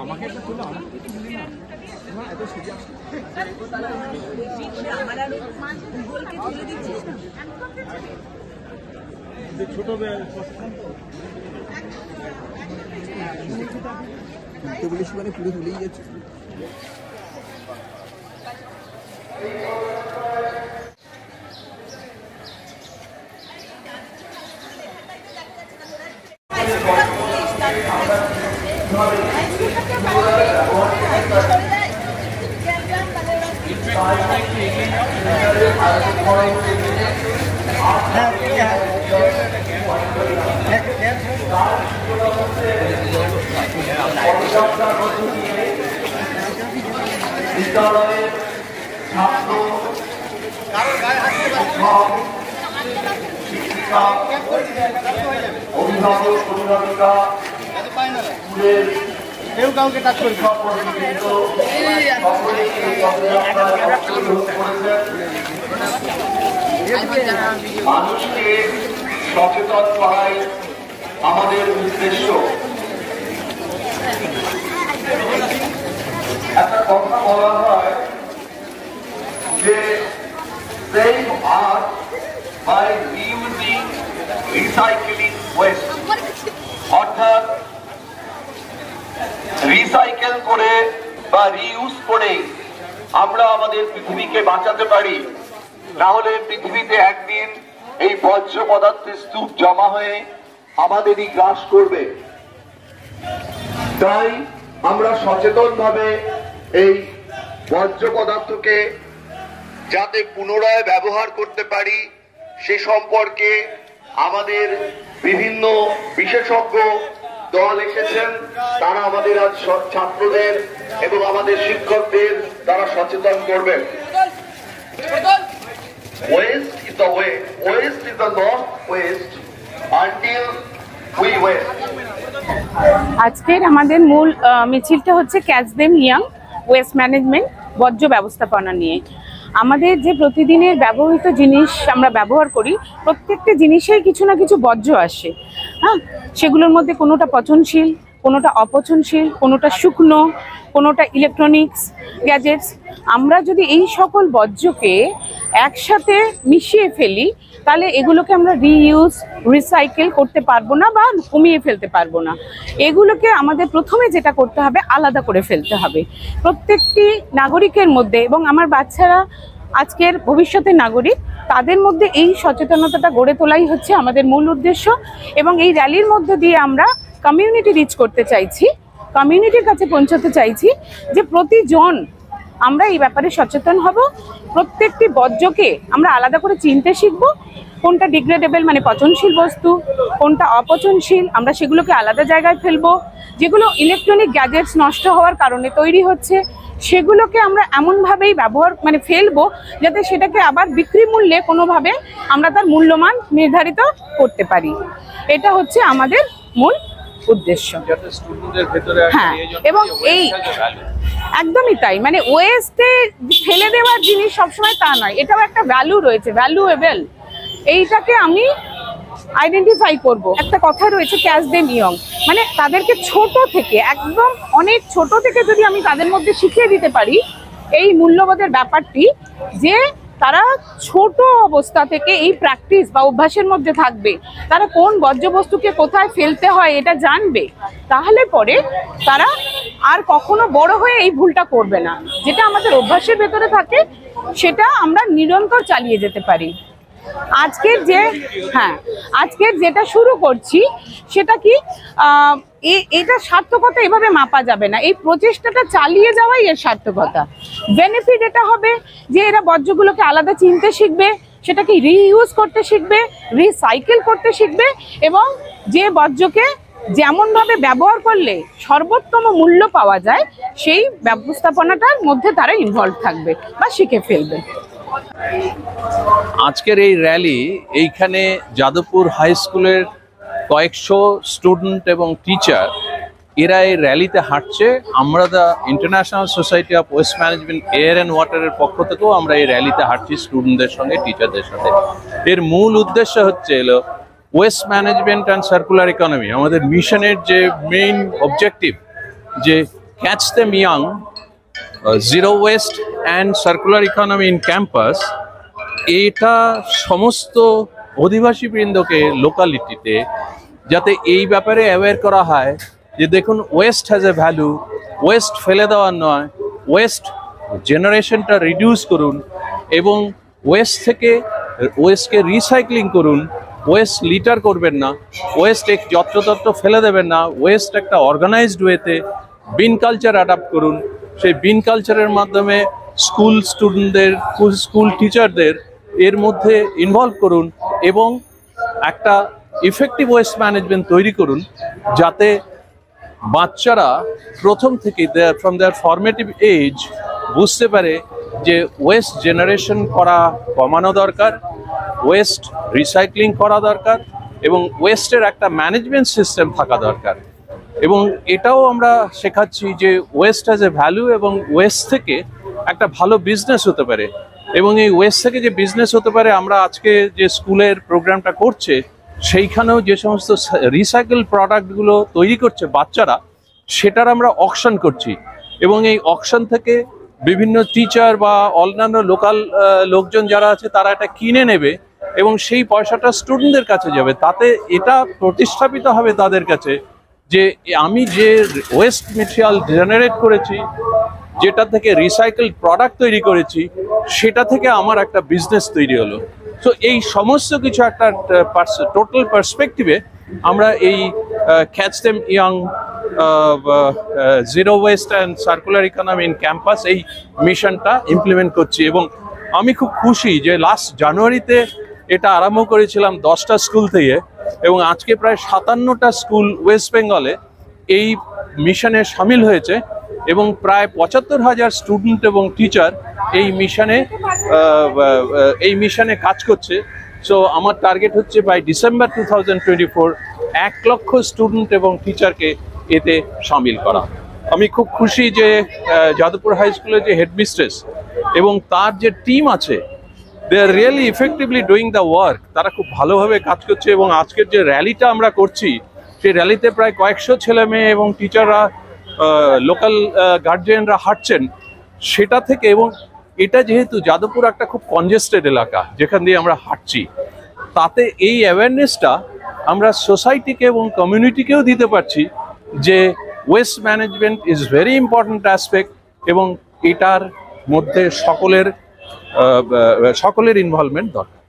আমাকে একটা তুলো, আমাকে একটু তুলি না, তোমার এত সিরিয়াস আমার আর গুগলকে তুলে দিচ্ছিস না ছোট তুলতে বলিস মানে পুরো তুলেই যাচ্ছে। বিদ্যালয়ের ছাত্র, শিক্ষিকা, অভিভাবক, অভিভাবিকা, স্কুলের কেউ কাউকে টাচ করে মানুষকে সচেতন করাই আমাদের উদ্দেশ্য। একটা কথা বলা হয় যে save earth by reusing recycling waste, অর্থাৎ রিসাইকেল করে বা রিইউজ করে আমরা আমাদের পৃথিবীকে বাঁচাতে পারি। তাহলে পৃথিবীতে একদিন এই বর্জ্য পদার্থের স্তূপ জমা হয়ে আমাদেরই গ্রাস করবে। তাই আমরা সচেতন ভাবে এই বর্জ্য পদার্থকে যাতে পুনরায় ব্যবহার করতে পারি সে সম্পর্কে আমাদের বিভিন্ন বিশেষজ্ঞ দল এসেছেন। তারা আমাদের আজ ছাত্রদের এবং আমাদের শিক্ষকদের তারা সচেতন করবেন। Waste is the way. Waste is the not waste until we waste. আজকের আমাদের মূল মিছিলটা হচ্ছে catch them young, waste management, বর্জ্য ব্যবস্থাপনা নিয়ে। আমাদের যে প্রতিদিনের ব্যবহৃত জিনিস আমরা ব্যবহার করি, প্রত্যেকটা জিনিসেই কিছু না কিছু বর্জ্য আসে। হ্যাঁ, সেগুলোর মধ্যে কোনোটা পচনশীল, কোনোটা অপচনশীল, কোনোটা শুকনো, কোনোটা ইলেকট্রনিক্স গ্যাজেটস। আমরা যদি এই সকল বর্জ্যকে একসাথে মিশিয়ে ফেলি তাহলে এগুলোকে আমরা রিইউজ, রিসাইকেল করতে পারবো না বা কমিয়ে ফেলতে পারবো না। এগুলোকে আমাদের প্রথমে যেটা করতে হবে, আলাদা করে ফেলতে হবে প্রত্যেকটি নাগরিকের মধ্যে। এবং আমার বাচ্চারা আজকের ভবিষ্যতের নাগরিক, তাদের মধ্যে এই সচেতনতাটা গড়ে তোলাই হচ্ছে আমাদের মূল উদ্দেশ্য। এবং এই র্যালির মধ্যে দিয়ে আমরা কমিউনিটি রিচ করতে চাইছি, কমিউনিটির কাছে পৌঁছাতে চাইছি যে প্রতিজন আমরা এই ব্যাপারে সচেতন হব। প্রত্যেকটি বর্জ্যকে আমরা আলাদা করে চিনতে শিখব, কোনটা ডিগ্রেডেবল মানে পচনশীল বস্তু, কোনটা অপচনশীল, আমরা সেগুলোকে আলাদা জায়গায় ফেলবো। যেগুলো ইলেকট্রনিক গ্যাজেটস নষ্ট হওয়ার কারণে তৈরি হচ্ছে সেগুলোকে আমরা এমনভাবেই ব্যবহার মানে ফেলবো যাতে সেটাকে আবার বিক্রি মূল্যে কোনোভাবে আমরা তার মূল্যমান নির্ধারিত করতে পারি। এটা হচ্ছে আমাদের মূল উদ্দেশ্য। হ্যাঁ, এবং এই একদমই তাই, মানে ওয়েস্টে ফেলে দেওয়ার জিনিস সবসময় তা নয়, এটাও একটা ভ্যালু রয়েছে, ভ্যালুয়েবল। এইটাকে আমি আইডেন্টিফাই করব। একটা কথা রয়েছে ক্যাচ দেম ইয়ং, মানে তাদেরকে ছোট থেকে, একদম অনেক ছোট থেকে যদি আমি তাদের মধ্যে শিখিয়ে দিতে পারি এই মূল্যবোধের ব্যাপারটি, যে তারা ছোট অবস্থা থেকে এই প্র্যাকটিস বা অভ্যাসের মধ্যে থাকবে, তারা কোন বর্জ্যবস্তুকে কোথায় ফেলতে হয় এটা জানবে, তাহলে পরে তারা আর কখনো বড় হয়ে এই ভুলটা করবে না। যেটা আমাদের অভ্যাসের ভেতরে থাকে সেটা আমরা নিরন্তর চালিয়ে যেতে পারি। আজকের যেটা শুরু করছি সেটা কি, এটা সার্থকতা এভাবে মাপা যাবে না, এই প্রচেষ্টাটা চালিয়ে যাওয়াই এর সার্থকতা। বেনিফিট এটা হবে যে এরা বর্জ্যগুলোকে আলাদা চিনতে শিখবে, সেটাকে রিইউজ করতে শিখবে, রিসাইকেল করতে শিখবে, এবং যে বর্জ্যকে যেমনভাবে ব্যবহার করলে সর্বোত্তম মূল্য পাওয়া যায় সেই ব্যবস্থাপনাটার মধ্যে তারা ইনভলভ থাকবে বা শিখে ফেলবে। আজকের এই র্যালি এইখানে যাদবপুর হাই স্কুলের কয়েকশো স্টুডেন্ট এবং টিচার এরা এই র্যালিতে হাঁটছে। আমরা the international society of waste management air and ওয়াটারের পক্ষ থেকেও আমরা এই র্যালিতে হাঁটছি স্টুডেন্টদের সঙ্গে, টিচারদের সাথে। এর মূল উদ্দেশ্য হচ্ছে waste management and circular economy, আমাদের মিশনের যে মেইন অবজেক্টিভ, যে catch them young, zero West and circular economy in campus, এটা সমস্ত অধিবাসীবৃন্দকে লোকালিটিতে যাতে এই ব্যাপারে অ্যাওয়্যার করা হয় যে দেখুন, West has a value, West ফেলে দেওয়ার নয়, ওয়েস্ট জেনারেশনটা রিডিউস করুন এবং ওয়েস্ট থেকে ওয়েস্টকে রিসাইক্লিং করুন, ওয়েস্ট লিটার করবেন না, ওয়েস্ট যত্রতত্র ফেলে দেবেন না, ওয়েস্ট একটা অর্গানাইজড ওয়েতে বিন কালচার অ্যাডাপ্ট করুন। সেই বিন কালচারের মাধ্যমে স্কুল স্টুডেন্টদের, স্কুল টিচারদের এর মধ্যে ইনভলভ করুন এবং একটা ইফেক্টিভ ওয়েস্ট ম্যানেজমেন্ট তৈরি করুন যাতে বাচ্চারা প্রথম থেকে ফ্রম দেয়ার ফর্মেটিভ এজ বুঝতে পারে যে ওয়েস্ট জেনারেশন করা কমানো দরকার, ওয়েস্ট রিসাইক্লিং করা দরকার এবং ওয়েস্টের একটা ম্যানেজমেন্ট সিস্টেম থাকা দরকার। এবং এটাও আমরা শেখাচ্ছি যে ওয়েস্ট হ্যাজ এ ভ্যালু এবং ওয়েস্ট থেকে একটা ভালো বিজনেস হতে পারে। এবং এই ওয়েস্ট থেকে যে বিজনেস হতে পারে, আমরা আজকে যে স্কুলের প্রোগ্রামটা করছে সেইখানেও যে সমস্ত রিসাইকেল প্রোডাক্টগুলো তৈরি করছে বাচ্চারা, সেটার আমরা অকশন করছি এবং এই অকশন থেকে বিভিন্ন টিচার বা অন্যান্য লোকাল লোকজন যারা আছে তারা এটা কিনে নেবে এবং সেই পয়সাটা স্টুডেন্টদের কাছে যাবে। তাতে এটা প্রতিস্থাপিত হবে তাদের কাছে যে আমি যে ওয়েস্ট মেটেরিয়াল জেনারেট করেছি, যেটা থেকে রিসাইকেল প্রোডাক্ট তৈরি করেছি, সেটা থেকে আমার একটা বিজনেস তৈরি হলো। তো এই সমস্ত কিছু একটা টোটাল পার্সপেক্টিভে আমরা এই catch them young, zero West and circular economy in campus এই মিশনটা ইমপ্লিমেন্ট করছি। এবং আমি খুব খুশি যে লাস্ট জানুয়ারিতে এটা আরম্ভ করেছিলাম 10টা স্কুল থেকে এবং আজকে প্রায় 57টা স্কুল ওয়েস্ট বেঙ্গলে এই মিশনে সামিল হয়েছে এবং প্রায় 75,000 স্টুডেন্ট এবং টিচার এই মিশনে কাজ করছে। সো আমার টার্গেট হচ্ছে বাই ডিসেম্বর 2024 1 লক্ষ স্টুডেন্ট এবং টিচারকে এতে সামিল করা। আমি খুব খুশি যে যাদবপুর হাই স্কুলের যে হেডমিস্ট্রেস এবং তার যে টিম আছে, they are really effectively doing the work. তারা খুব ভালোভাবে কাজ করছে এবং আজকের যে র্যালিটা আমরা করছি, সেই র্যালিতে প্রায় কয়েকশো ছেলে মেয়ে এবং টিচাররা, লোকাল গার্জিয়ানরা হাঁটছেন সেটা থেকে। এবং এটা যেহেতু যাদবপুর একটা খুব কনজেস্টেড এলাকা যেখান দিয়ে আমরা হাঁটছি, তাতে এই অ্যাওয়ারনেসটা আমরা সোসাইটিকে এবং কমিউনিটিকেও দিতে পারছি যে waste management is very important aspect এবং এটার মধ্যে সকলের ইনভলভমেন্ট দরকার।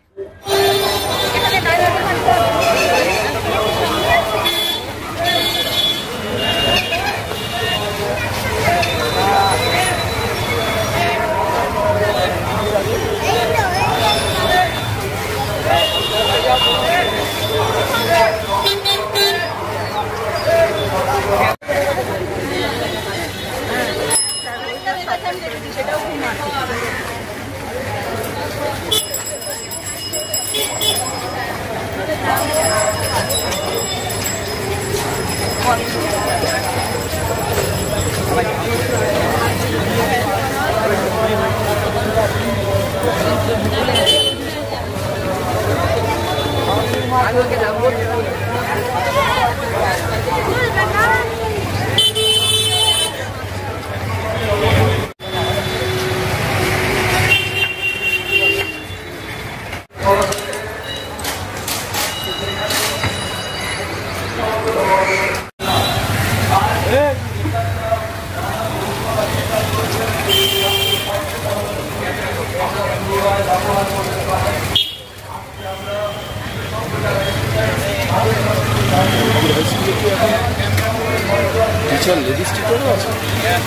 টিচার লেডিস টিচারও আছে?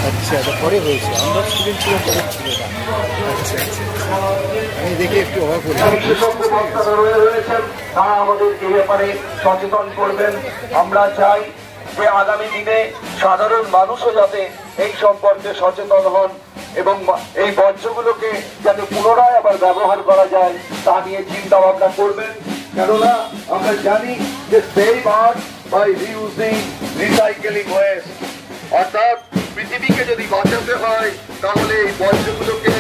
আচ্ছা, এটা পরে হয়েছে, আমরা স্টুডেন্ট ছিল পরে ছিল না। আচ্ছা আচ্ছা, আমি দেখে একটু অবাক করি। তারা আমাদের এই ব্যাপারে সচেতন করবেন। আমরা চাই যে আগামী দিনে সাধারণ মানুষও যাতে এই সম্পর্কে সচেতন হন এবং এই বর্জ্যগুলোকে যাতে পুনরায় আবার ব্যবহার করা যায় তা নিয়ে চিন্তা ভাবনা করবেন। কেননা আমরা জানি যে save earth by reusing recycling waste, অর্থাৎ পৃথিবীকে যদি বাঁচাতে হয় তাহলে এই বর্জ্যগুলোকে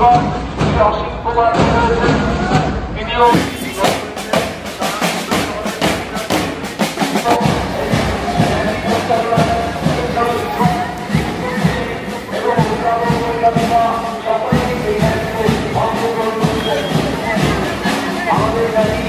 কুমার, অসীম কুমার তিনিও আমাদের